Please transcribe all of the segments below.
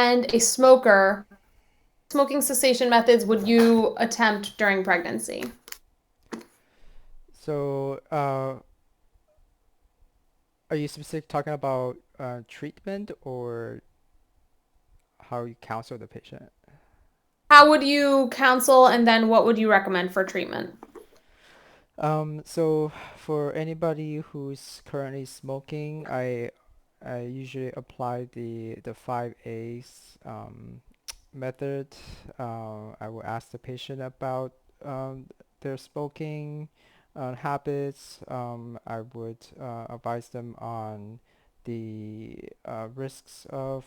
and a smoker, smoking cessation methods would you attempt during pregnancy? So, are you specific talking about treatment or how you counsel the patient? How would you counsel, and then what would you recommend for treatment? So for anybody who's currently smoking, I usually apply the 5 A's method. I will ask the patient about their smoking habits. I would advise them on the risks of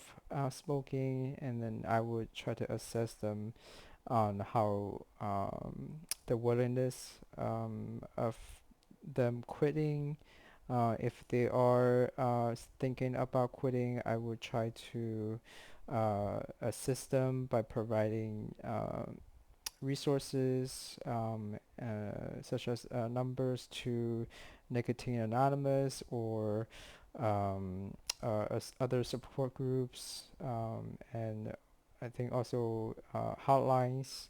smoking, and then I would try to assess them on how the willingness of them quitting. If they are thinking about quitting, I would try to assist them by providing resources such as numbers to Nicotine Anonymous or other support groups, and I think also hotlines.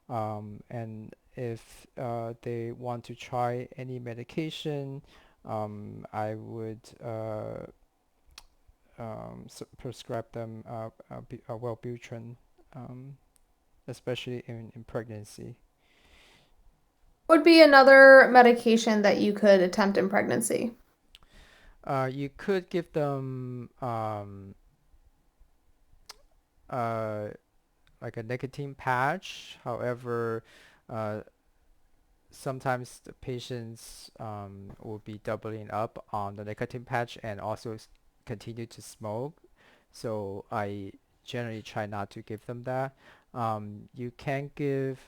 And if they want to try any medication, I would prescribe them Wellbutrin, um, especially in pregnancy. Would be another medication that you could attempt in pregnancy. You could give them uh, like a nicotine patch. However, uh, sometimes the patients will be doubling up on the nicotine patch and also continue to smoke. So I generally try not to give them that. You can give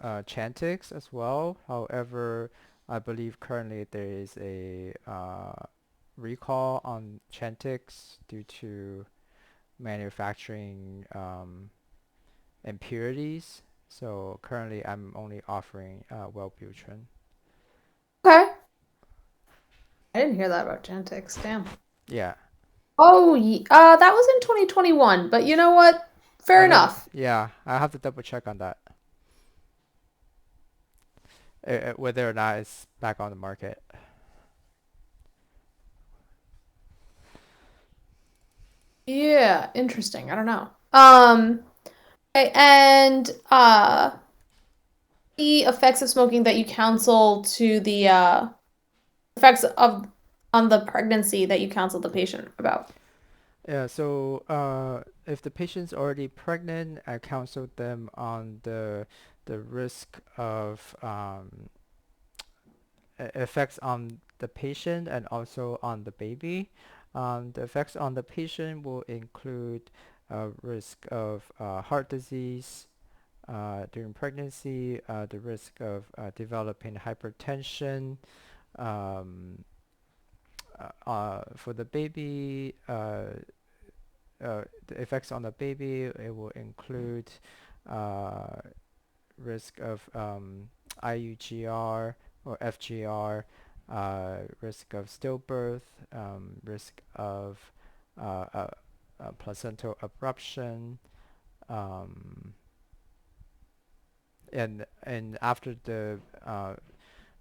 Chantix as well. However, I believe currently there is a recall on Chantix due to manufacturing impurities. So currently I'm only offering Wellbutrin. Okay. I didn't hear that about Genetics. Damn. Yeah, Oh, that was in 2021, but you know what? Fair enough. yeah, I have to double check on that, whether or not it's back on the market. Yeah, interesting. I don't know. Okay, and the effects of smoking that you counsel to the effects of on the pregnancy that you counsel the patient about. Yeah, so if the patient's already pregnant, I counsel them on the risk of effects on the patient and also on the baby. The effects on the patient will include risk of heart disease during pregnancy, the risk of developing hypertension. Um, for the baby, the effects on the baby, it will include uh, risk of IUGR or FGR, risk of stillbirth, risk of placental abruption, um, and after the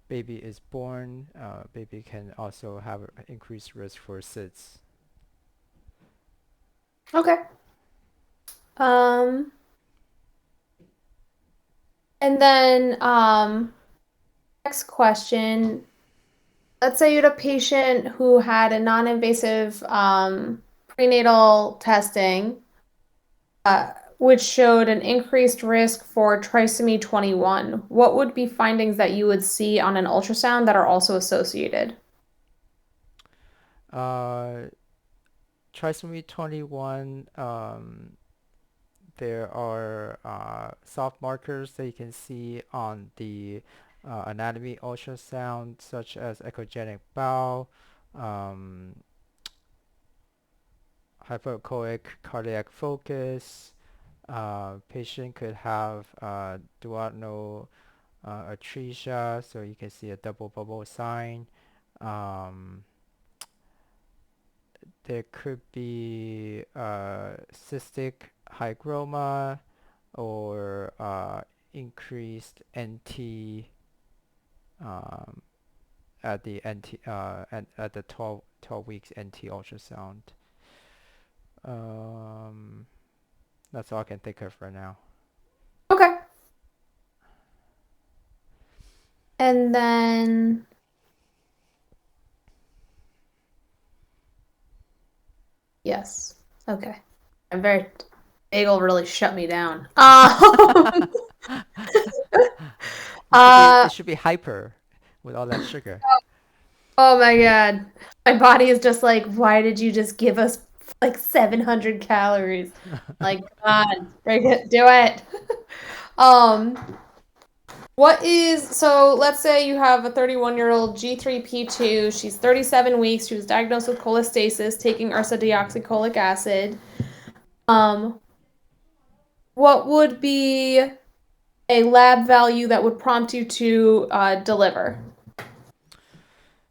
baby is born, baby can also have increased risk for SIDS. Okay. Um, and then next question. Let's say you had a patient who had a non-invasive prenatal testing, which showed an increased risk for trisomy 21. What would be findings that you would see on an ultrasound that are also associated? Uh, Trisomy 21, there are soft markers that you can see on the anatomy ultrasound, such as echogenic bowel, um, hypoechoic cardiac focus. Patient could have duodenal atresia, so you can see a double bubble sign. Um, there could be cystic hygroma or increased NT um, at the NT at the 12 weeks NT ultrasound. Um, that's all I can think of right now. Okay. And then, yes. Okay. I'm very, bagel really shut me down. It Uh, should be hyper with all that sugar. oh my God. My body is just like, why did you just give us like 700 calories? Like, come on, break it, do it. Um, so let's say you have a 31-year-old G3P2. She's 37 weeks. She was diagnosed with cholestasis, taking ursodeoxycholic acid. Um, what would be a lab value that would prompt you to deliver?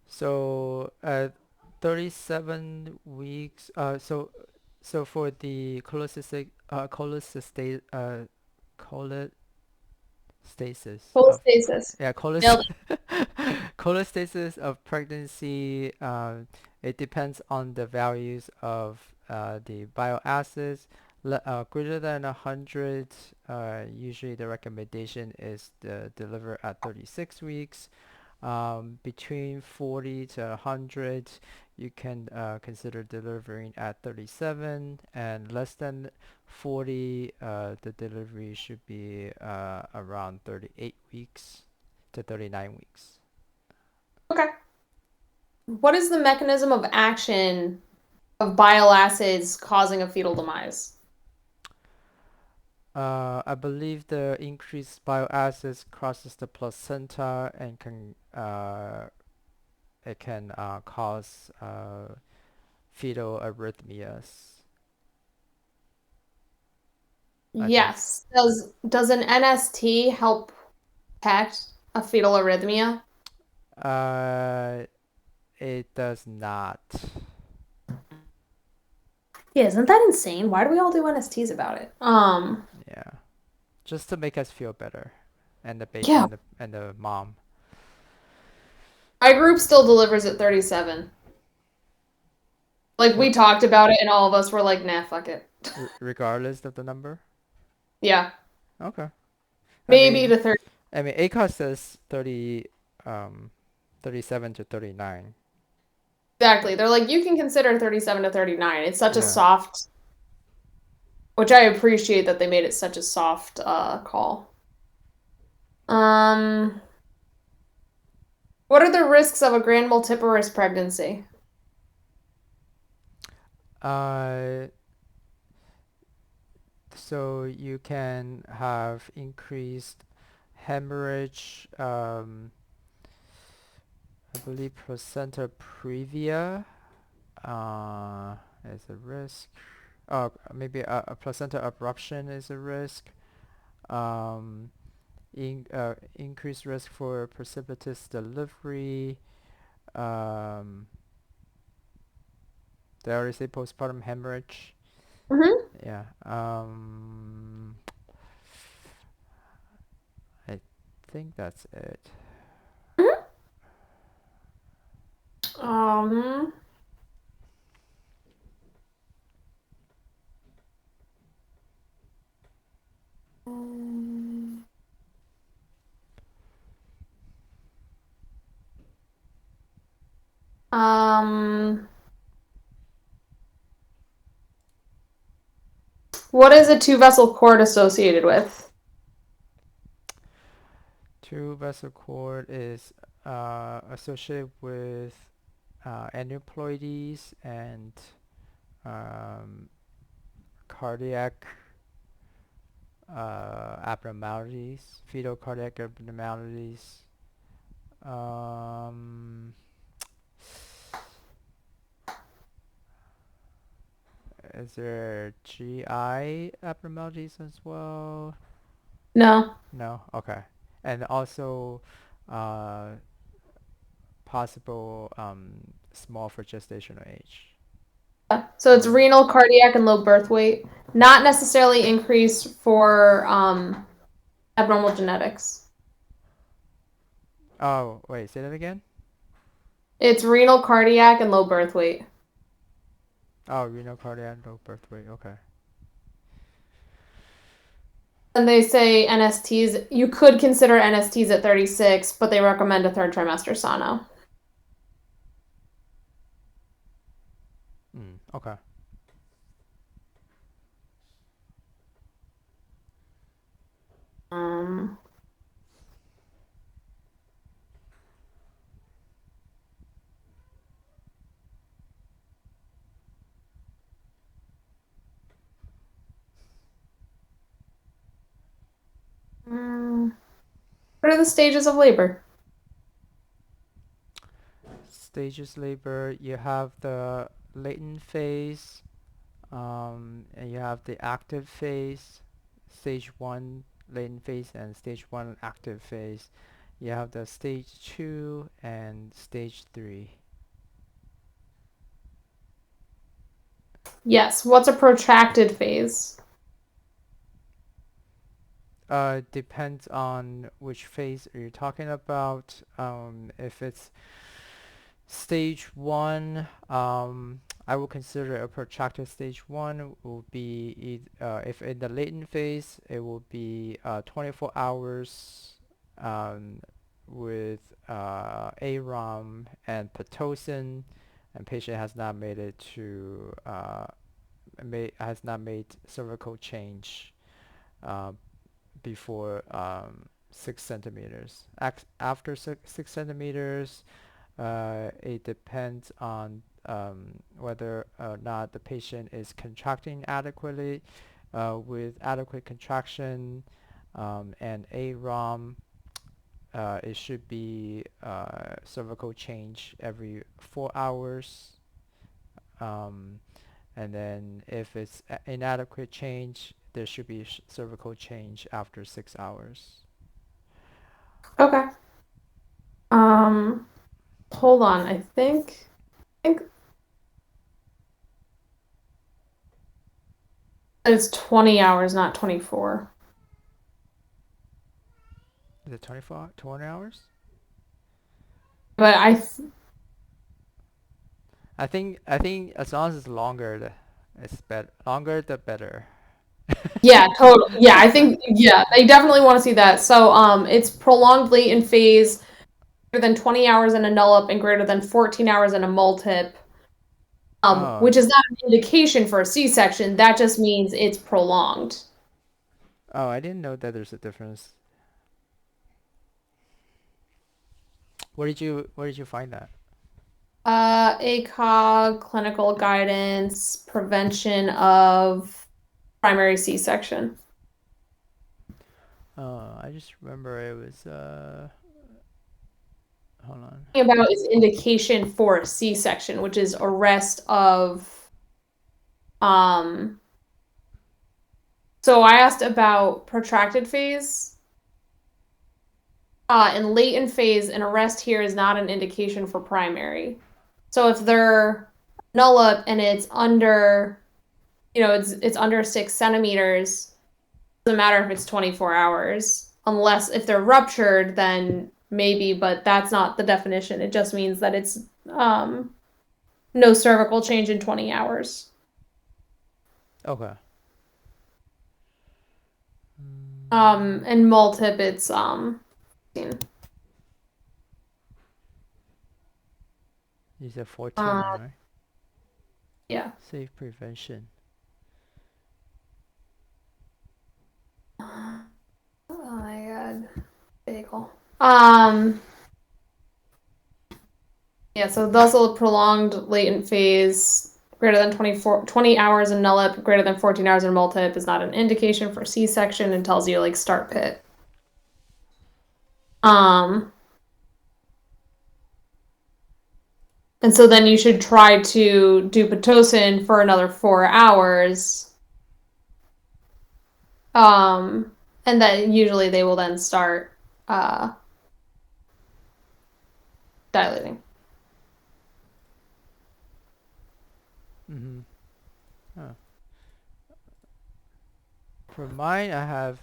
So at 37 weeks, so for the cholestasis of Cholestasis. yeah Nailed cholestasis of pregnancy, it depends on the values of the bile acids. Greater than 100, usually the recommendation is to deliver at 36 weeks. Between 40 to 100, you can consider delivering at 37, and less than 40, the delivery should be around 38 weeks to 39 weeks. it. Okay. What is the mechanism of action of bile acids causing a fetal demise? I believe the increased bile acids crosses the placenta and can cause fetal arrhythmias, I think. Yes. Does an NST help detect a fetal arrhythmia? Uh, it does not. Yeah, isn't that insane? Why do we all do NSTs about it? Yeah, just to make us feel better, and the baby Yeah. and the mom. My group still delivers at 37. Like we What, talked about it and all of us were like, nah, fuck it. regardless of the number? Yeah. Okay. I Maybe mean, to 30. ACOS says 30, um, 37 to 39. Exactly. They're like, you can consider 37 to 39. It's such a Yeah. soft, which I appreciate that they made it such a soft call. Um, what are the risks of a grand multiparous pregnancy? Uh, so you can have increased hemorrhage, I believe placenta previa, is a risk. Oh, maybe a placenta abruption is a risk. Um, increased risk for precipitous delivery. Um, they already say postpartum hemorrhage. Hmm. Yeah. I think that's it. Um, um, what is a two-vessel cord associated with? Two vessel cord is associated with aneuploidies and um, cardiac abnormalities, fetal cardiac abnormalities. Um, is there GI abnormalities as well? No. No? Okay. And also uh, possible small for gestational age. So it's or renal, cardiac, and low birth weight. Not necessarily increased for abnormal genetics. oh wait, say that again. It's renal, cardiac, and low birth weight. Oh, renal cardiac low birth weight. Okay. And they say NSTs, you could consider NSTs at 36, but they recommend a third trimester sono. Okay. Um, mm, what are the stages of labor? Stages labor. You have the latent phase, and you have the active phase, stage one latent phase and stage one active phase. You have the stage two and stage three. Yes. What's a protracted phase? Depends on which phase are you talking about. If it's stage one, I would consider a protracted stage one will be if in the latent phase, it will be 24 hours um, with AROM and Pitocin, and patient has not made it to has not made cervical change uh, before 6 centimeters. After 6 centimeters, it depends on whether or not the patient is contracting adequately with adequate contraction and AROM. It should be cervical change every 4 hours. Um, and then if it's inadequate change, there should be cervical change after 6 hours. Okay. Um, hold on. I think it's 20 hours, not 24. Is it 24, 20 hours? But I think as long as it's longer, it's better. Longer the better. yeah, totally. Yeah, I think yeah, they definitely want to see that. So it's prolonged latent phase greater than 20 hours in a nullip and greater than 14 hours in a multip. Oh, Which is not an indication for a C-section. That just means it's prolonged. oh, I didn't know that there's a difference. Where did you find that? ACOG, clinical guidance, prevention of primary C-section. I just remember it was hold on. About is indication for a C-section, which is arrest of um so I asked about protracted phase. In latent phase, an arrest here is not an indication for primary. So if they're nulla and it's under, it's under 6 centimeters, doesn't matter if it's 24 hours, unless if they're ruptured, then maybe, but that's not the definition. It just means that it's no cervical change in 20 hours. Okay. And multip, it's 15. You said 14, Uh, right? yeah. Safe prevention. Oh my God. Bagel. Yeah, so thus a prolonged latent phase greater than 20 hours in nullip, greater than 14 hours in multip is not an indication for C-section and tells you like start pit. Um, and so then you should try to do Pitocin for another 4 hours. And then usually they will then start dilating. Mm-hmm. Huh. For mine, I have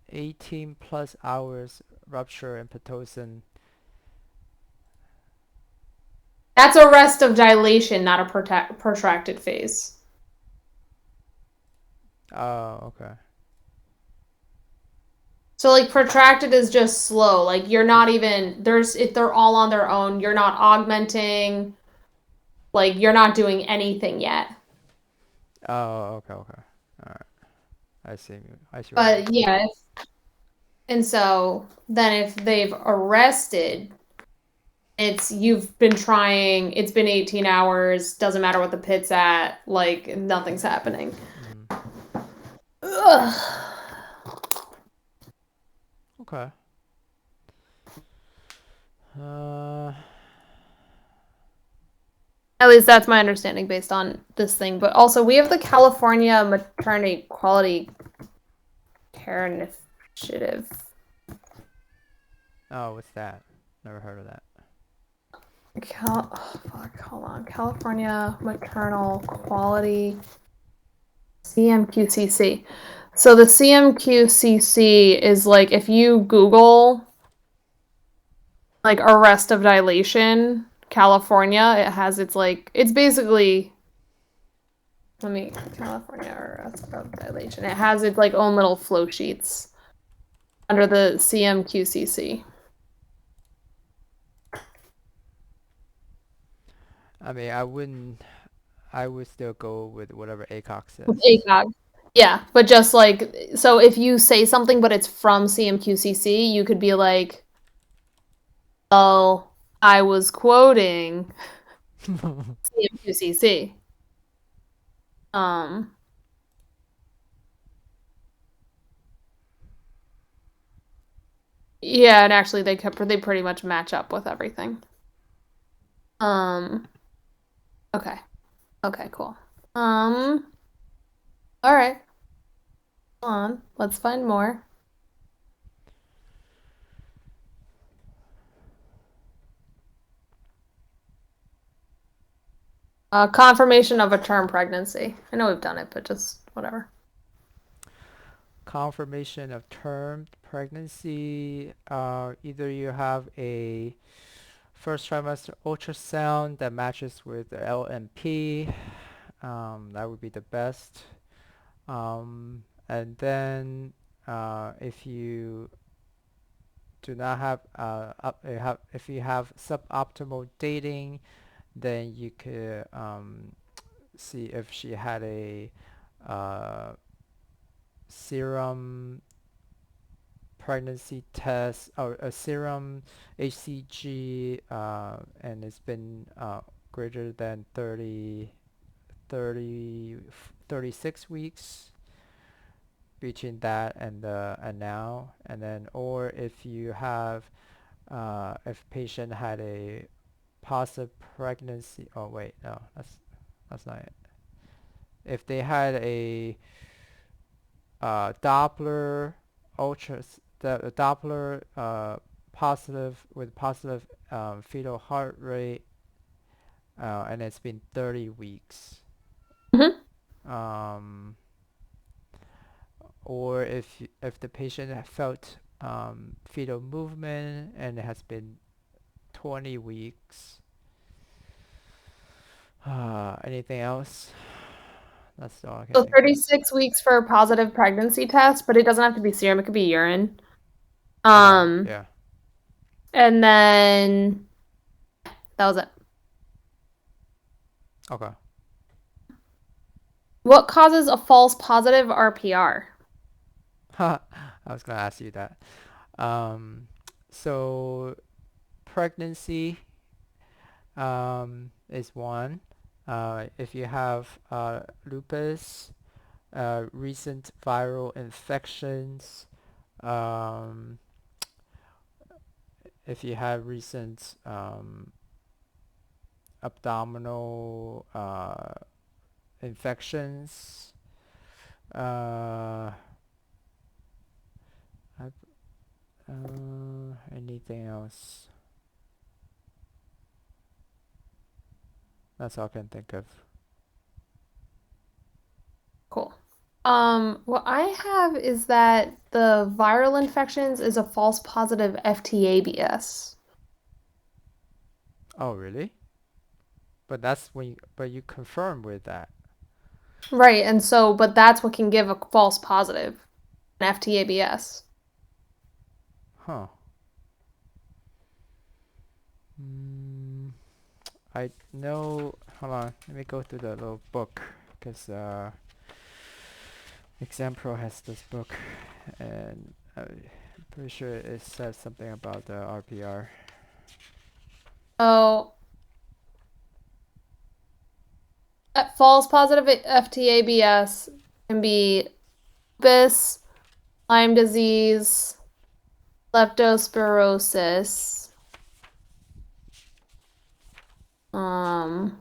18 plus hours rupture and pitocin. That's arrest of dilation, not a protracted phase. Oh, okay. So like protracted is just slow. Like you're not even there's if they're all on their own, you're not augmenting, like you're not doing anything yet. Oh, okay, okay. Alright. I see. I see what you mean. But yeah, and so then if they've arrested, it's you've been trying, it's been 18 hours, doesn't matter what the pit's at, like nothing's happening. Mm-hmm. Ugh. Okay. Uh, At least that's my understanding based on this thing. But also, we have the California Maternity Quality Care Initiative. oh, what's that? Never heard of that. Oh, fuck, hold on. California Maternal Quality CMQCC. So the CMQCC is like if you Google like arrest of dilation, California, it has its like it's basically let me California arrest of dilation. It has its like own little flow sheets under the CMQCC. I mean, I wouldn't. I would still go with whatever ACOG With says. ACOG. Yeah, but just like so if you say something but it's from CMQCC, you could be like, "Oh, I was quoting CMQCC." Um, yeah, and actually they pretty much match up with everything. Um, okay. Okay, cool. All right. Hold on. Let's find more. Confirmation of a term pregnancy. I know we've done it, but just whatever. Confirmation of term pregnancy. Either you have a first trimester ultrasound that matches with the LMP. That would be the best. And then if you do not have if you have suboptimal dating, then you could see if she had a uh, serum pregnancy test or a serum HCG, and it's been greater than 36 weeks between that and now. And then, or if you have if patient had a positive pregnancy, oh wait, no, that's not it. If they had a Doppler the Doppler positive with positive fetal heart rate, and it's been 30 weeks. Mhm. Um, or if the patient felt fetal movement and it has been 20 weeks. Anything else? That's all I can So think of. 36 weeks for a positive pregnancy test, but it doesn't have to be serum, it could be urine. Okay, Um, yeah. and then that was it. Okay. What causes a false positive RPR? I was gonna ask you that. Um, so pregnancy is one. If you have lupus, recent viral infections, um, if you have recent abdominal infections, uh, anything else? That's all I can think of. What I have is that the viral infections is a false positive FTABS. Oh, really? But you confirm with that. Right, and so, but that's what can give a false positive, an FTABS. Huh. Mm, I know. Hold on. Let me go through the little book because Exam Pro has this book, and I'm pretty sure it says something about the RPR. So, false positive FTABS can be lupus, Lyme disease, leptospirosis, um,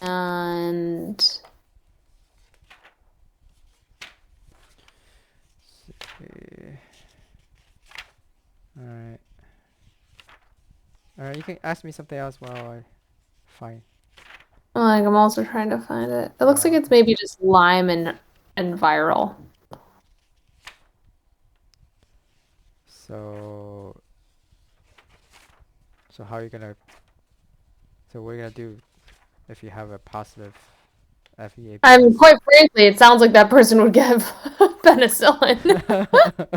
and Okay. All right. All right. You can ask me something else while I find. like I'm also trying to find it. It looks like it's Okay. maybe just Lyme and viral. So so how are you gonna? So what are you gonna do if you have a positive I mean, FEABS? quite frankly, it sounds like that person would give penicillin.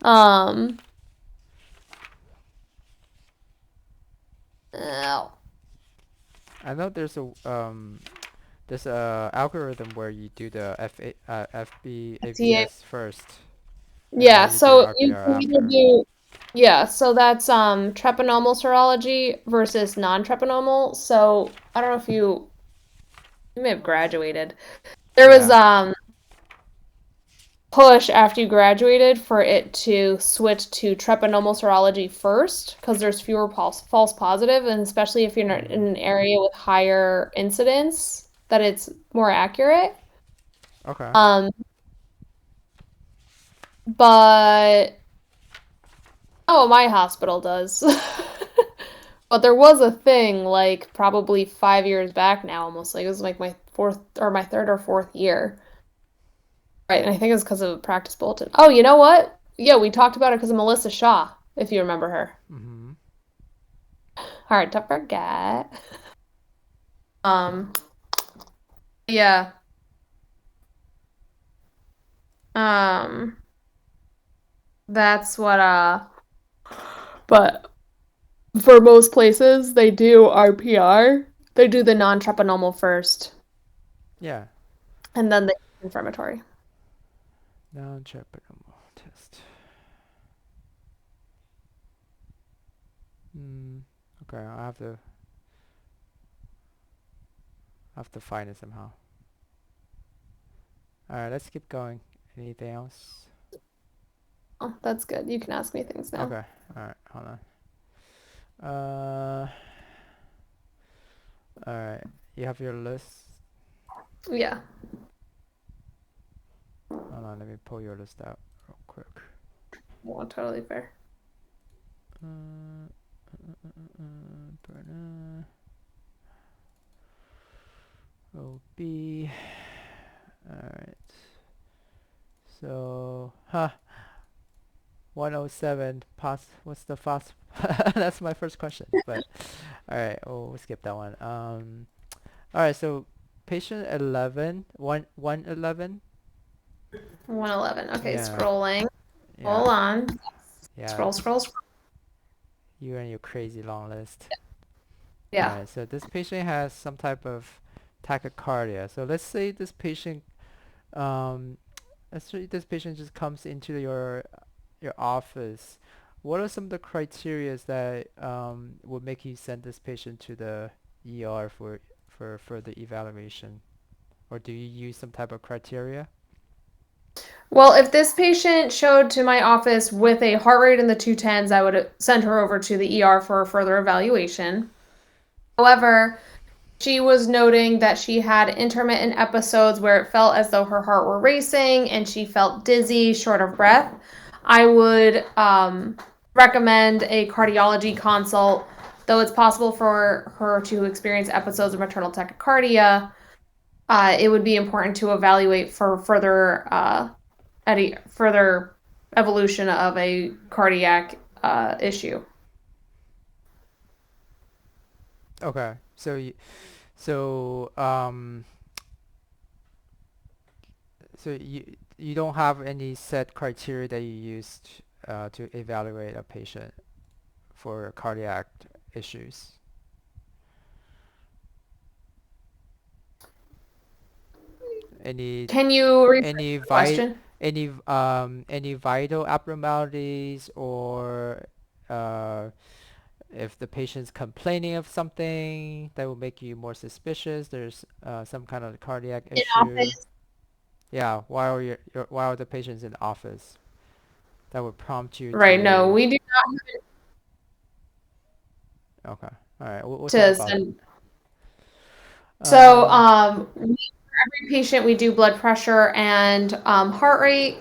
Um, oh, I know there's a algorithm where you do the TA. FBABS first, and Yeah, then you do so you RPR can either after. do, yeah, so that's treponemal serology versus non-treponemal. So I don't know if you may have graduated. There was Yeah. push after you graduated for it to switch to treponemal serology first because there's fewer false positive, and especially if you're in Mm. an area with higher incidence, that it's more accurate. Okay. Um, but oh, my hospital does. But there was a thing like probably 5 years back now, almost like it was like my fourth or my third or fourth year. Right, and I think it's because of practice bulletin. Oh, you know what? Yeah, we talked about it because of Melissa Shaw, if you remember her. Mm-hmm. Hard to forget. Um, yeah. Um, that's what but for most places they do RPR. They do the non-treponemal first Yeah. and then the confirmatory. Non-treponema test. Mm. Okay. I have to find it somehow. All right. Let's keep going. Anything else? Oh, that's good. You can ask me things now. Okay. All right. Hold on. All right. You have your list. Yeah. Hold on. Let me pull your list out real quick. Well, totally fair. OB. Alright. So, 107. What's the fos? That's my first question. But, alright. Oh, we'll skip that one. Alright. So, patient 11. 111. 111. Okay, Yeah. scrolling. Yeah. Hold on. Yeah. Scroll, scroll, scroll. You and your crazy long list. Yeah. Alright. So, this patient has some type of tachycardia. So, let's say this patient um let's say this patient just comes into your office. What are some of the criteria that would make you send this patient to the ER for further evaluation? Or do you use some type of criteria? Well, if this patient showed to my office with a heart rate in the 210s, I would send her over to the ER for further evaluation. However, she was noting that she had intermittent episodes where it felt as though her heart were racing and she felt dizzy, short of breath. I would recommend a cardiology consult. though it's possible for her to experience episodes of maternal tachycardia, it would be important to evaluate for further evolution of a cardiac issue. Okay. So you don't have any set criteria that you used to evaluate a patient for cardiac issues. Any Can you rephrase any the vi question? any vital abnormalities or uh, if the patient's complaining of something that will make you more suspicious, there's some kind of cardiac In issue. office? Yeah, while the patient's in office, that would prompt you Right, no, to. we do not have Okay, all right, we'll talk to about it. send. So, Uh, for every patient, we do blood pressure and heart rate,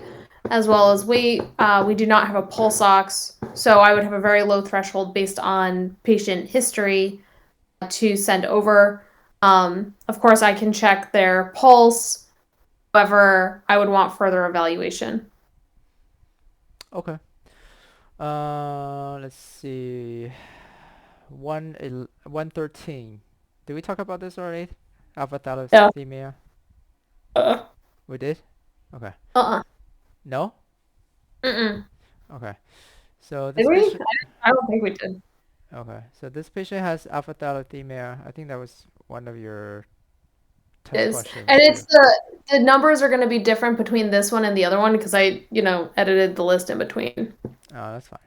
as well as weight. We do not have a pulse ox, so I would have a very low threshold based on patient history to send over. Of course, I can check their pulse. However, I would want further evaluation. okay. Let's see. 113. Did we talk about this already? Alpha No. thalassemia. Uh, We did? Okay. uh-uh. No? Mm-mm. Okay. So Did this we? patient I don't think we did. okay. So this patient has alpha thalassemia. I think that was one of your test Is. questions And too. it's the numbers are going to be different between this one and the other one because I edited the list in between. Oh, that's fine.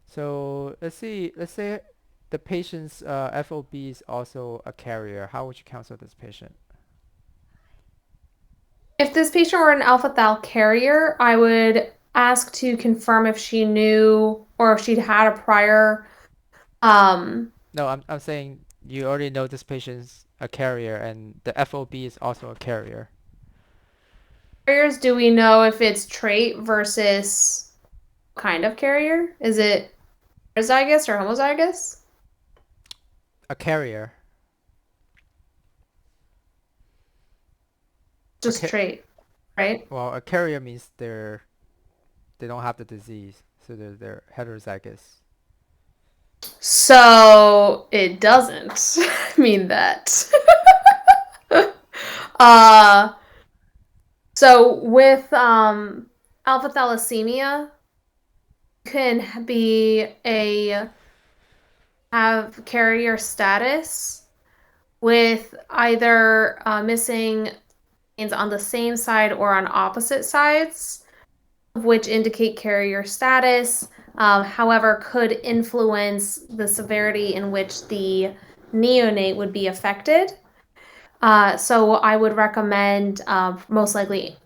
So let's see. Let's say the patient's FOB is also a carrier. How would you counsel this patient? If this patient were an alpha thal carrier, I would ask to confirm if she knew or if she'd had a prior um No, I'm saying you already know this patient's a carrier and the FOB is also a carrier. carriers. Do we know if it's trait versus kind of carrier? Is it heterozygous or homozygous? A carrier. A Just ca- trait, right? well, a carrier means they don't have the disease, so they're heterozygous. So it doesn't mean that. uh so with alpha thalassemia can be a have carrier status with either missing genes on the same side or on opposite sides, which indicate carrier status, however, could influence the severity in which the neonate would be affected. So I would recommend most likely,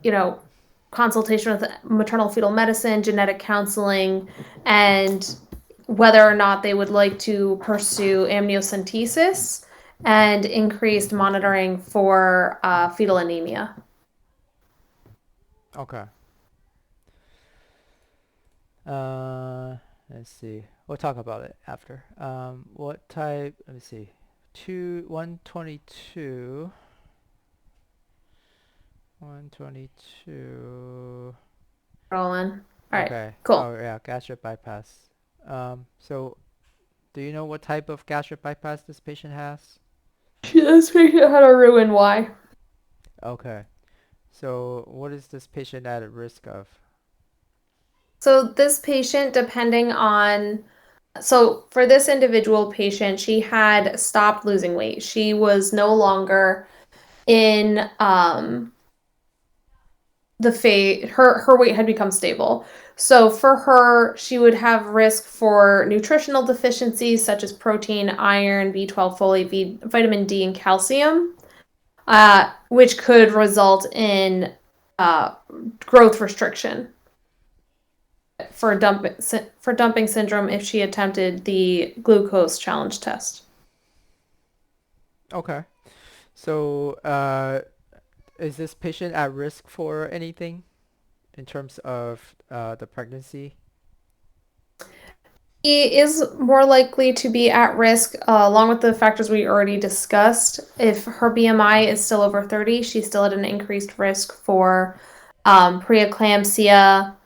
consultation with maternal fetal medicine, genetic counseling, and whether or not they would like to pursue amniocentesis and increased monitoring for fetal anemia. Okay. Uh, let's see. We'll talk about it after. What type? Let me see. 122. 122. Roland. All right, Okay. cool. Oh yeah, gastric bypass. So do you know what type of gastric bypass this patient has? This patient had a ruin. Why? Okay. So what is this patient at risk of? So this patient, depending on so for this individual patient, she had stopped losing weight. She was no longer in the phase her weight had become stable. So for her, she would have risk for nutritional deficiencies such as protein, iron, B12, folate, vitamin D, and calcium, which could result in uh, growth restriction for dumping syndrome if she attempted the glucose challenge test. Okay. So is this patient at risk for anything in terms of the pregnancy? He is more likely to be at risk, along with the factors we already discussed. If her BMI is still over 30, she's still at an increased risk for preeclampsia,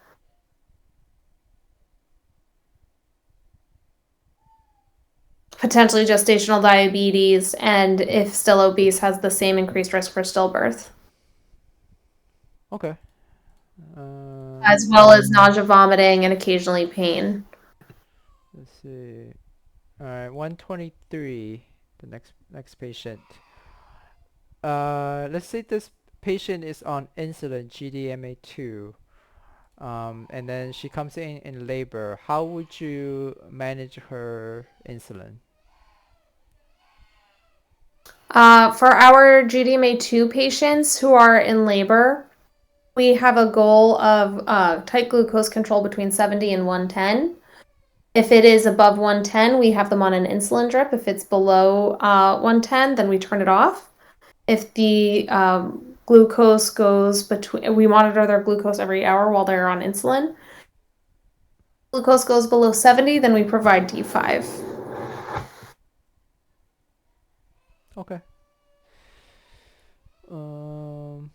potentially gestational diabetes, and if still obese, has the same increased risk for stillbirth, Okay. as Um, well as nausea, vomiting, and occasionally pain. let's see. All right, 123. The next patient. Let's say this patient is on insulin, GDMA2. And then she comes in labor. How would you manage her insulin? For our GDMA2 patients who are in labor, we have a goal of tight glucose control between 70 and 110. If it is above 110, we have them on an insulin drip. If it's below 110, then we turn it off. If the glucose goes between, we monitor their glucose every hour while they're on insulin. Glucose goes below 70, then we provide D5. Okay. Um,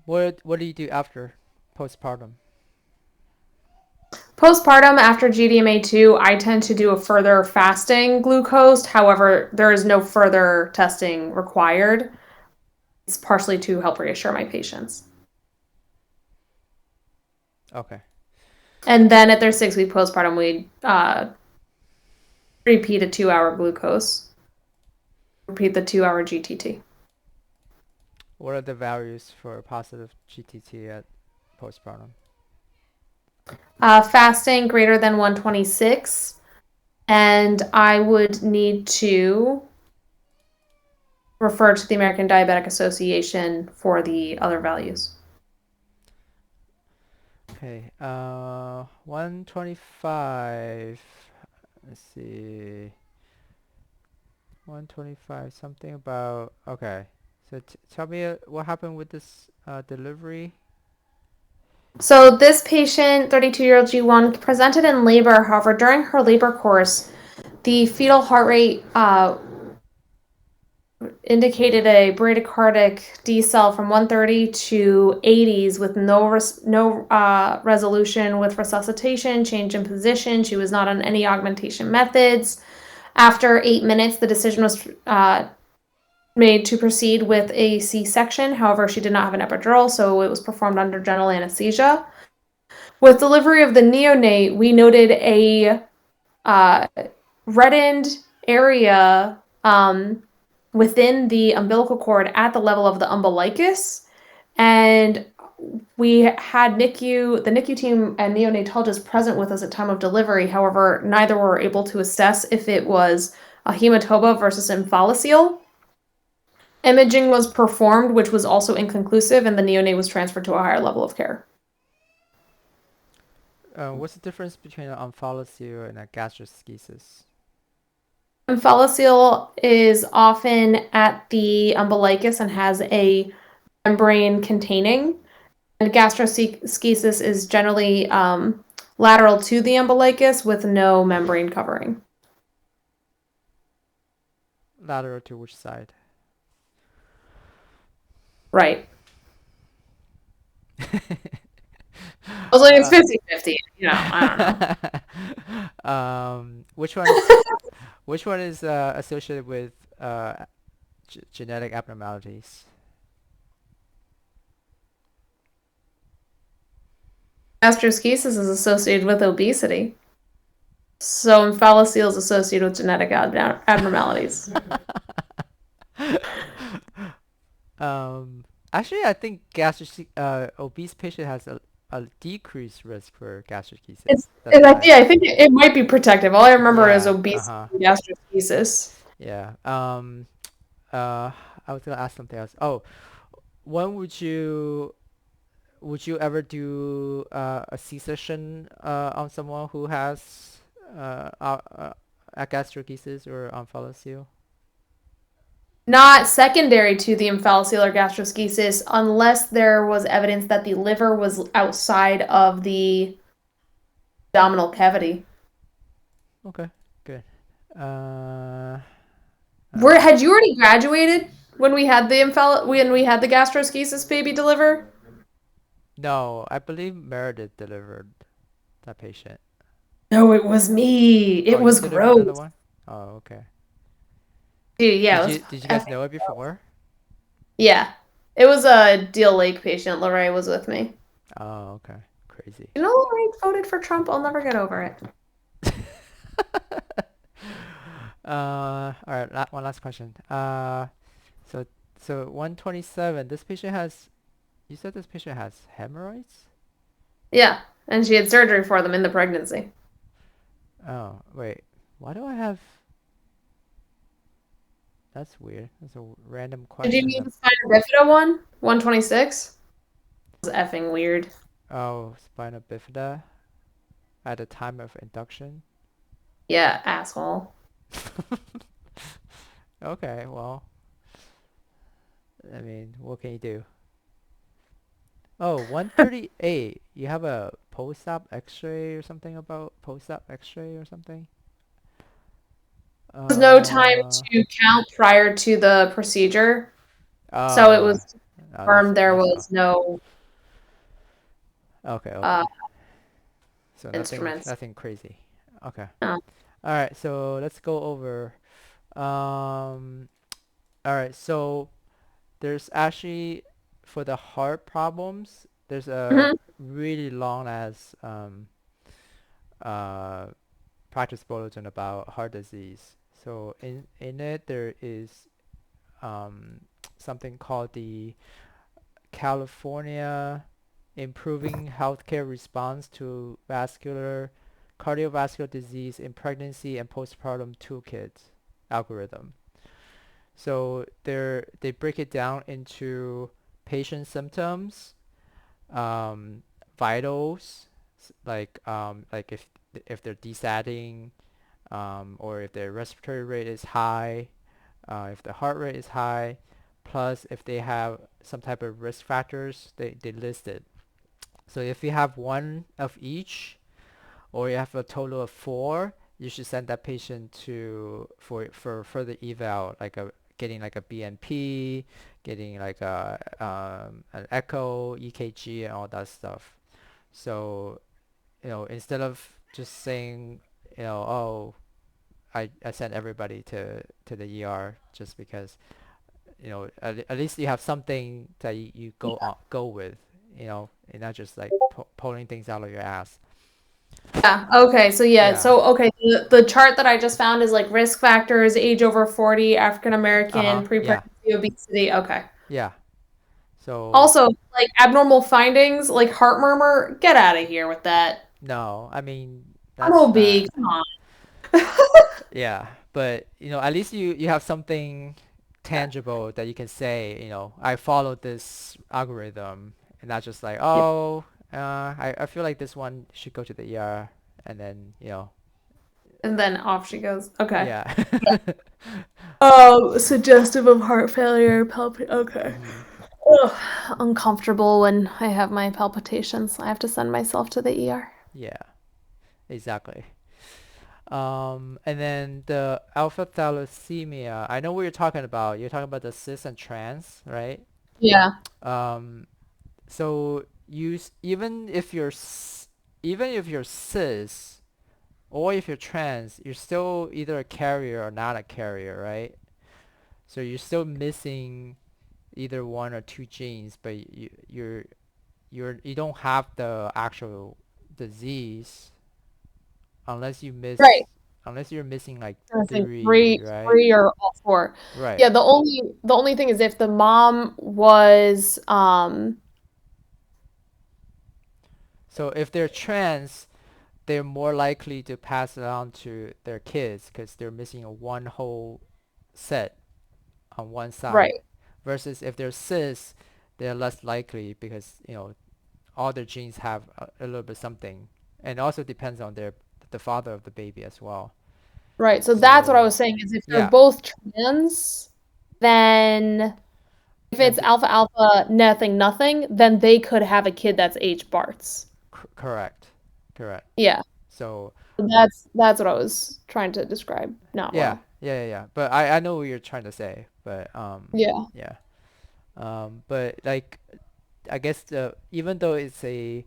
what do you do after postpartum? Postpartum, after GDMA2, I tend to do a further fasting glucose. However, there is no further testing required. It's partially to help reassure my patients. Okay. And then at their 6 week postpartum, we repeat a 2 hour glucose, repeat the 2 hour GTT. What are the values for positive GTT at postpartum? Fasting greater than 126, and I would need to refer to the American Diabetic Association for the other values. Okay. 125. Let's see. 125. Something about. Okay. So tell me what happened with this delivery. So this patient, 32-year-old G1, presented in labor. However, during her labor course, the fetal heart rate indicated a bradycardic decel from 130 to 80s with no resolution with resuscitation, change in position. She was not on any augmentation methods. After 8 minutes, the decision was made to proceed with a C-section. However, she did not have an epidural, so it was performed under general anesthesia. With delivery of the neonate, we noted a uh, reddened area within the umbilical cord at the level of the umbilicus. And we had the NICU team and neonatologist present with us at time of delivery. However, neither were able to assess if it was a hematoba versus omphalocele. Imaging was performed, which was also inconclusive, and the neonate was transferred to a higher level of care. What's the difference between an omphalocele and a gastroschisis? Omphalocele is often at the umbilicus and has a membrane containing, and gastroschisis is generally lateral to the umbilicus with no membrane covering. Lateral to which side? Right. I was like, it's uh, 50-50. I don't know. which one is associated with genetic abnormalities? Gastroschisis is associated with obesity. So omphalocele is associated with genetic abnormalities. Um, Actually, I think gastric obese patient has a decreased risk for gastroschisis. That's what I. Yeah, I think it might be protective. All I remember is Yeah. obesity Uh-huh. and gastroschisis. Yeah. Uh, I was gonna ask something else. Oh, when would you ever do a C-section on someone who has a gastroschisis or omphalocele? Not secondary to the omphalocele or gastroschisis unless there was evidence that the liver was outside of the abdominal cavity. Okay, good. Uh, all Where right. had you already graduated when we had the gastroschisis baby deliver? No, I believe Meredith delivered that patient. No, it was me. Oh, It you was delivered another gross. one? Oh, okay. Dude, yeah, it Did was you guys effing know it gross. before? Yeah. It was a Deal Lake patient. Lorraine was with me. Oh, okay. Crazy. You know, Lorraine voted for Trump. I'll never get over it. All right, one last question. So so 127. This patient has. You said this patient has hemorrhoids? Yeah. And she had surgery for them in the pregnancy. Oh, wait. Why do I have? That's weird. That's a random Did you question. mean the spina bifida one? 126? It was effing weird. Oh, spina bifida at the time of induction. Yeah, asshole. Okay, well, I mean, what can you do? Oh, 138. You have a post-op X-ray or something about post-op X-ray or something? There was no time Uh, to count prior to the procedure. So it oh, was oh, confirmed there that's all. was no Okay, uh, okay. So instruments. nothing crazy. Okay. Oh. All right, so let's go over. Um, all right, so there's actually for the heart problems, there's a Mhm. really long as uh practice bulletin about heart disease. So in it there is um something called the California Improving Healthcare Response to Vascular Cardiovascular Disease in Pregnancy and Postpartum Toolkit algorithm. So they break it down into patient symptoms, um, vitals, like if they're desatting, or if their respiratory rate is high, if the heart rate is high, plus if they have some type of risk factors, they list it. So if you have one of each, or you have a total of four, you should send that patient to for further eval, like a getting like a BNP, getting like a an echo, EKG, and all that stuff. So instead of just saying, oh, I sent everybody to the ER just because at least you have something that you go with, and not just like pulling things out of your ass. Yeah. Okay. So yeah. Yeah. So okay. The chart that I just found is like risk factors: age over 40, African Uh-huh. American, Yeah. pre-pregnancy, obesity. Okay. Yeah. So Also, like abnormal findings, like heart murmur. Get out of here with that. no, I mean I'm that's OB. not. Come on. Yeah, but at least you have something tangible that you can say, I followed this algorithm, and not just like, Yeah. oh, I feel like this one should go to the ER, and then And then off she goes. Okay. yeah. Yeah. Oh, suggestive of heart failure, Okay. Hmm. Ugh, uncomfortable when I have my palpitations. I have to send myself to the ER. Yeah, exactly. And then the alpha thalassemia. I know what you're talking about. You're talking about the cis and trans, right? Yeah. Um, so even if you're cis or if you're trans, you're still either a carrier or not a carrier, right? So you're still missing either one or two genes, but you don't have the actual disease unless you Right. miss unless you're missing like I think three, right? three or all four. Right. Yeah, the only thing is if the mom was So if they're trans, they're more likely to pass it on to their kids because they're missing a one whole set on one side. right, Versus if they're cis, they're less likely because all their genes have a little bit something, and also depends on the father of the baby as well. right. So that's what I So was saying is if they're yeah, both trans, then if then it's alpha alpha nothing nothing, then they could have a kid that's H Bart's. correct, correct. Yeah. So That's what I was trying to describe. Not Yeah, well. yeah. But I know what you're trying to say, but Yeah. yeah. But like I guess the even though it's a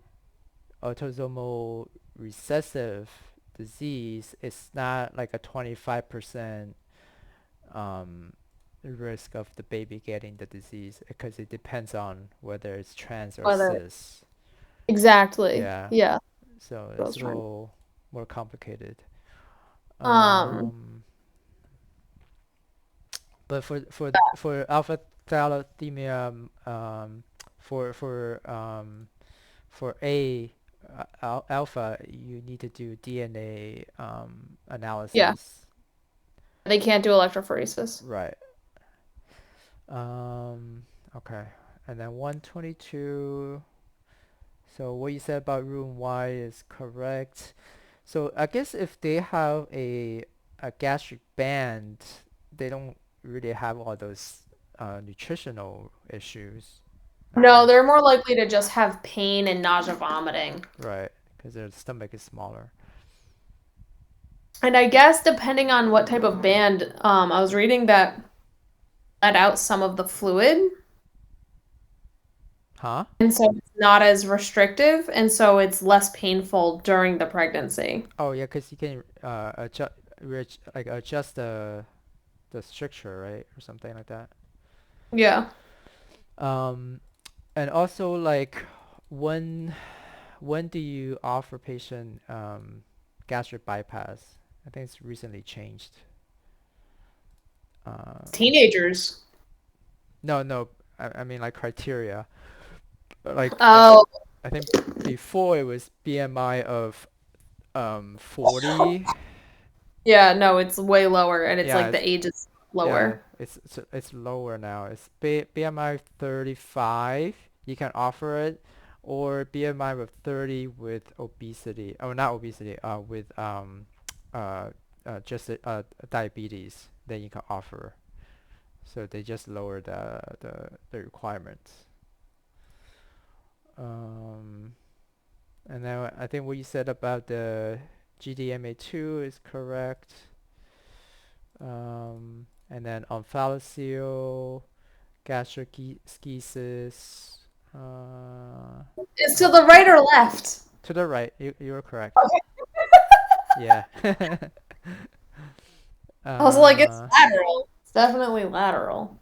autosomal recessive disease, it's not like a 25% um risk of the baby getting the disease because it depends on whether it's trans or Whether cis. exactly. Yeah, Yeah. so What I it's was a trying. little more complicated. Um, Um, but for alpha thalassemia, for for A alpha, you need to do DNA yeah. analysis. They can't do electrophoresis. Right. Um, okay. And then 122. So what you said about room Y is correct. So I guess if they have a gastric band, they don't really have all those nutritional issues, I No, guess. they're more likely to just have pain and nausea vomiting. Right, because their stomach is smaller. And I guess depending on what type of band, I was reading that let out some of the fluid, Huh? and so it's not as restrictive, and so it's less painful during the pregnancy. Oh yeah, because you can adjust the structure, right, or something like that. Yeah. Um, and also like when when do you offer patient gastric bypass? I think it's recently changed. Um, Teenagers. no, no, I mean like criteria. Like Oh, I think before it was BMI of 40. yeah, no, it's way lower, and it's Yeah, like it's the age is yeah, lower. it's lower now. It's BMI 35. You can offer it, or BMI of 30 with obesity. Oh, not obesity. With uh, just diabetes. Then you can offer. So they just lower the requirements. Um, and then I think what you said about the GDMA2 is correct. And then omphalocele, gastroschisis. It's to Oh, the right or left? to the right. You were correct. Yeah. I was like, it's uh, lateral. It's definitely lateral.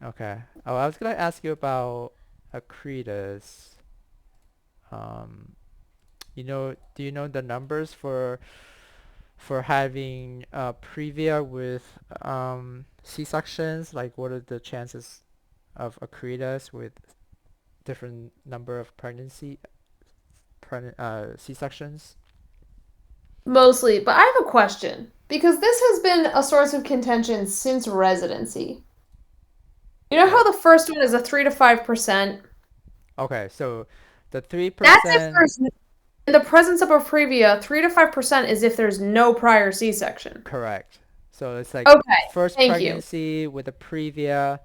okay. Oh, I was gonna ask you about Acretas. Um, do you know the numbers for having previa with C-sections? Like, what are the chances of Acretas with different number of C-sections? Mostly, but I have a question because this has been a source of contention since residency. You know how What? the first one is a 3 to 5%? Okay, so the That's if 3%, there's in the presence of a previa, 3 to 5% is if there's no prior C-section. correct. So it's like Okay, first thank you. pregnancy with a previa,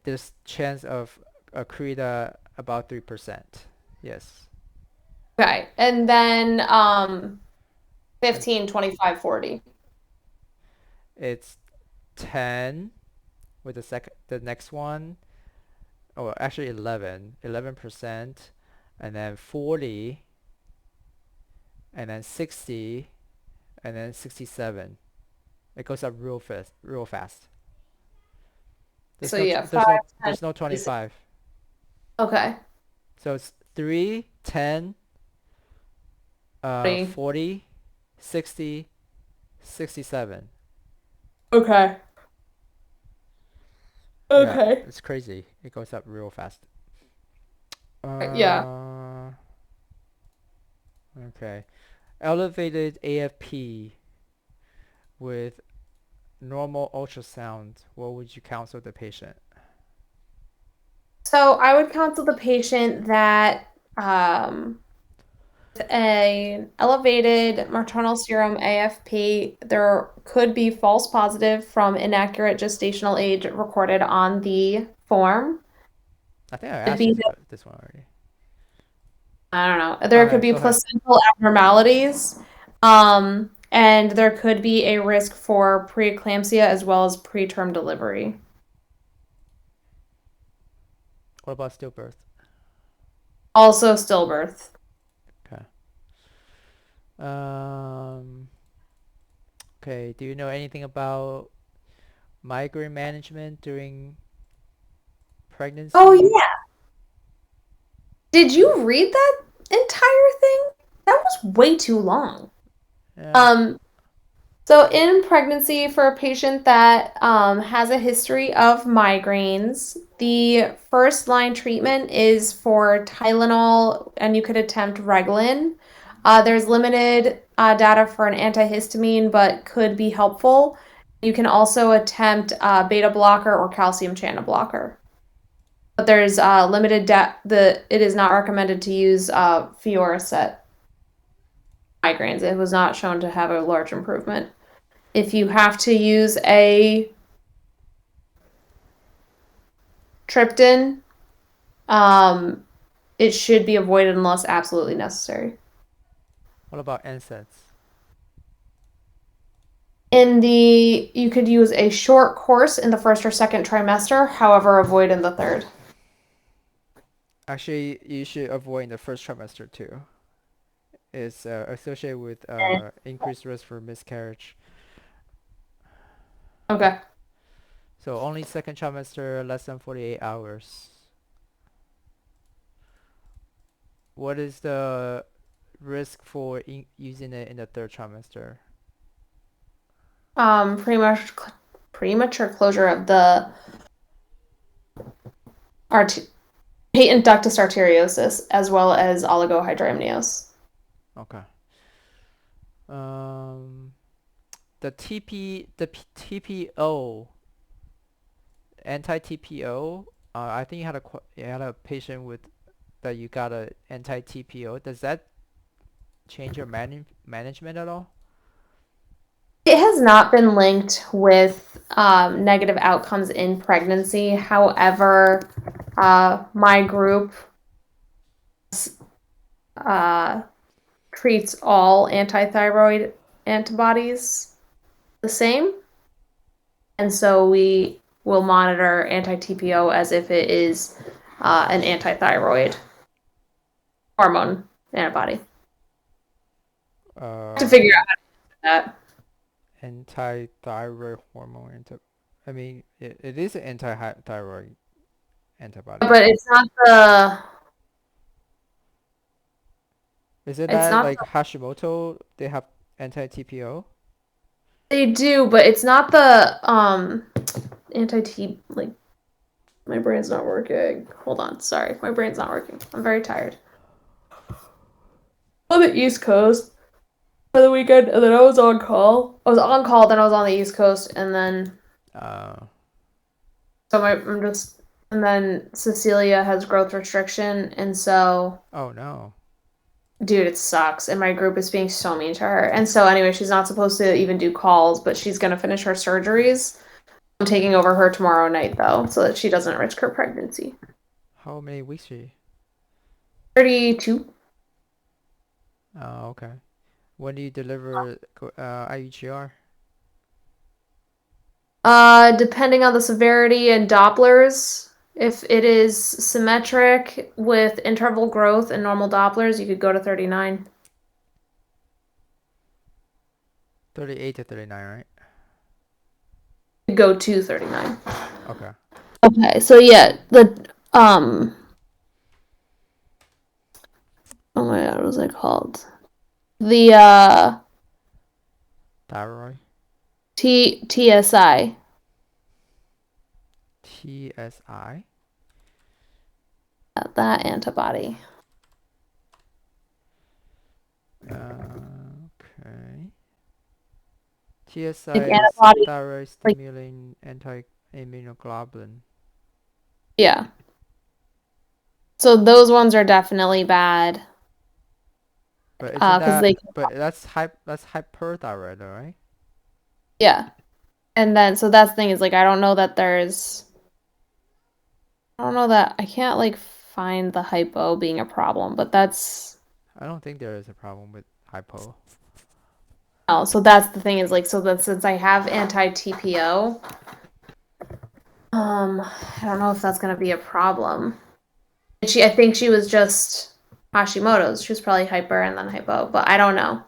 there's chance of Acreta about 3%. Yes. Okay, and then And 15, 25, 40. it's 10 with the next one. Oh, actually 11%, and then 40, and then 60, and then 67. It goes up real fast, real fast. So yeah, 5, 10, There's no 26. 25. Okay. So it's 3, 10, 40. 40, 60, 67. Okay. Yeah, Okay. it's crazy. It goes up real fast. Yeah. Uh, okay. Elevated AFP with normal ultrasound. What would you counsel the patient? So I would counsel the patient that um, with an elevated maternal serum AFP, there could be false positive from inaccurate gestational age recorded on the form. I think I Could asked be, you about this one already. I don't know, there could Okay, be go ahead. placental abnormalities. And there could be a risk for preeclampsia as well as preterm delivery. What about stillbirth? Also stillbirth. Okay. Um, okay. Do you know anything about migraine management during Oh pregnancy? yeah. Did you read that entire thing? That was way too long. Yeah. Um, So, in pregnancy, for a patient that has a history of migraines, the first line treatment is for Tylenol, and you could attempt Reglan. There's limited data for an antihistamine, but could be helpful. You can also attempt beta blocker or calcium channel blocker. But there's limited data. It is not recommended to use Fioricet migraines. It was not shown to have a large improvement. If you have to use a Triptan, um, it should be avoided unless absolutely necessary. What about NSAIDs? You could use a short course in the first or second trimester, however, avoid in the third. Actually, you should avoid in the first trimester too. It's associated with increased risk for miscarriage. Okay. So only second trimester, less than 48 hours. What is the risk for using it in the third trimester? Pretty much premature closure of the art patent ductus arteriosus as well as oligohydramnios. Okay. Um, the TPO, anti-TPO. I think you had a patient with that you got a anti-TPO. Does that change your management at all? It has not been linked with negative outcomes in pregnancy. However, my group uh, treats all antithyroid antibodies the same. And so we will monitor anti-TPO as if it is an antithyroid hormone antibody. To figure Uh, out that. Anti-thyroid hormone I mean, it is an anti-thyroid antibody. But Isn't it's that not like Hashimoto? They have anti-TPO? they do, but it's not the anti-T like my brain's not working. Hold on, sorry. My brain's not working. I'm very tired. On the East Coast for the weekend, and then I was on call. I was on call, then I was on the East Coast, and then Uh, I'm just and then Cecilia has growth restriction, and so oh no. dude, it sucks. And my group is being so mean to her. And so anyway, she's not supposed to even do calls, but she's gonna finish her surgeries. I'm taking over her tomorrow night though, so that she doesn't risk her pregnancy. How many weeks she? 32. Oh, okay. When do you deliver IUGR? Depending on the severity and Dopplers, if it is symmetric with interval growth and normal Dopplers, you could go to 39. 38 to 39, right? You could go to 39. Okay. Okay, so yeah, oh my god, what was it called? The Thyroid? TSI, TSI? that antibody. Okay. Like TSI is antibody, thyroid like stimulating anti-immunoglobulin. yeah. So those ones are definitely bad. But isn't Because they, but that's hyperthyroid, though, right? yeah. And then so that's the thing is like I don't know that I can't like find the hypo being a problem, but that's I don't think there is a problem with hypo. Oh, so that's the thing is like, so that since I have anti-TPO, I don't know if that's gonna be a problem. And I think she was just Hashimoto's. She was probably hyper and then hypo, but I don't know.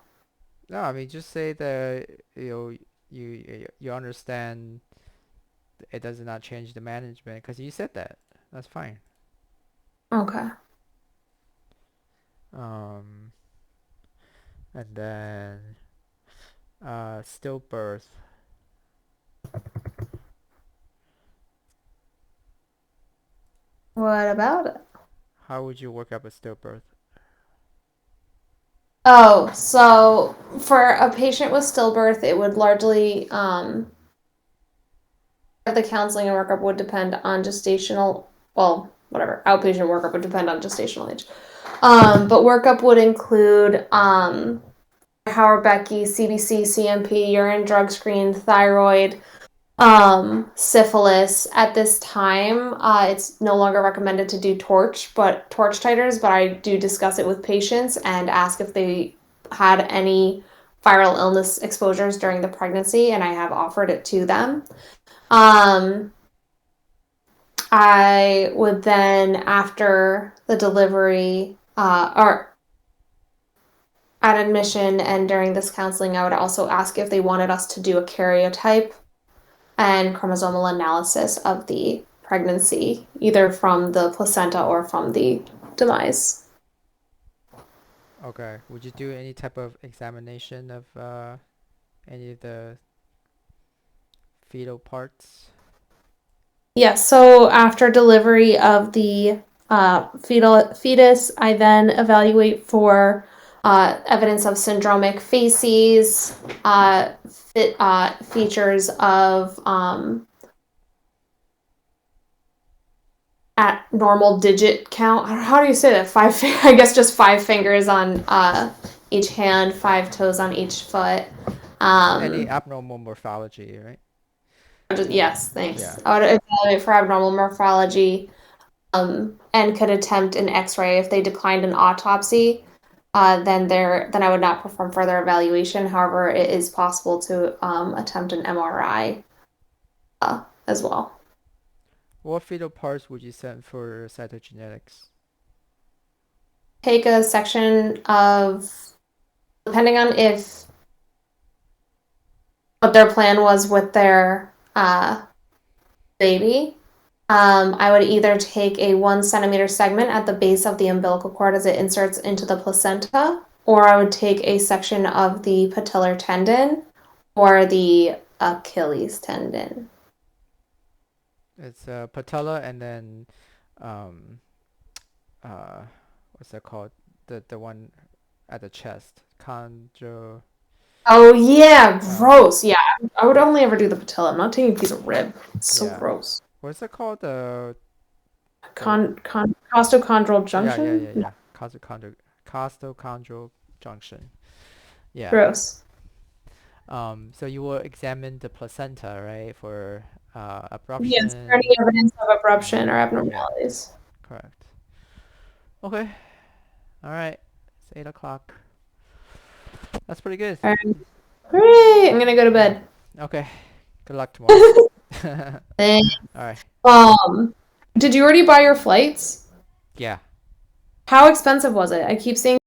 No, I mean just say that you understand it does not change the management because you said that. That's fine. Okay. Um, and then stillbirth. What about it? How would you work up a stillbirth? Oh, so for a patient with stillbirth, it would largely the counseling and workup would depend on gestational, well, whatever, outpatient workup would depend on gestational age. But workup would include Howard Becky, CBC, CMP, urine drug screen, thyroid, syphilis. At this time, it's no longer recommended to do torch titers, but I do discuss it with patients and ask if they had any viral illness exposures during the pregnancy, and I have offered it to them. Um, I would then, after the delivery, or at admission and during this counseling, I would also ask if they wanted us to do a karyotype and chromosomal analysis of the pregnancy, either from the placenta or from the demise. Okay. Would you do any type of examination of any of the fetal parts? Yes, so after delivery of the fetus, I then evaluate for evidence of syndromic facies, features of at normal digit count. How do you say that? I guess just 5 fingers on each hand, 5 toes on each foot. Any Um, abnormal morphology, right? yes, Yeah. thanks. I would evaluate for abnormal morphology, and could attempt an X-ray if they declined an autopsy. Then I would not perform further evaluation. However, it is possible to attempt an MRI as well. What fetal parts would you send for cytogenetics? Take a section of, depending on if what their plan was with their baby. I would either take a 1 centimeter segment at the base of the umbilical cord as it inserts into the placenta, or I would take a section of the patellar tendon or the Achilles tendon. It's patella and then um uh what's that called? The one at the chest. Chondro Oh yeah, um gross. Yeah, I would only ever do the patella. I'm not taking a piece of rib. It's so yeah. gross. What's that called? The Costochondral yeah, yeah, junction? yeah, No, yeah. Costochondral junction. Yeah. gross. So you will examine the placenta, right, for Yes, for any abruption. evidence of abruption or Yeah, abnormalities. correct. Okay. All right. It's 8 o'clock. That's pretty good. All right. Great. I'm gonna go to Yeah. bed. Okay. Good luck tomorrow. Thanks. All right. Um, did you already buy your flights? Yeah. How expensive was it? I keep seeing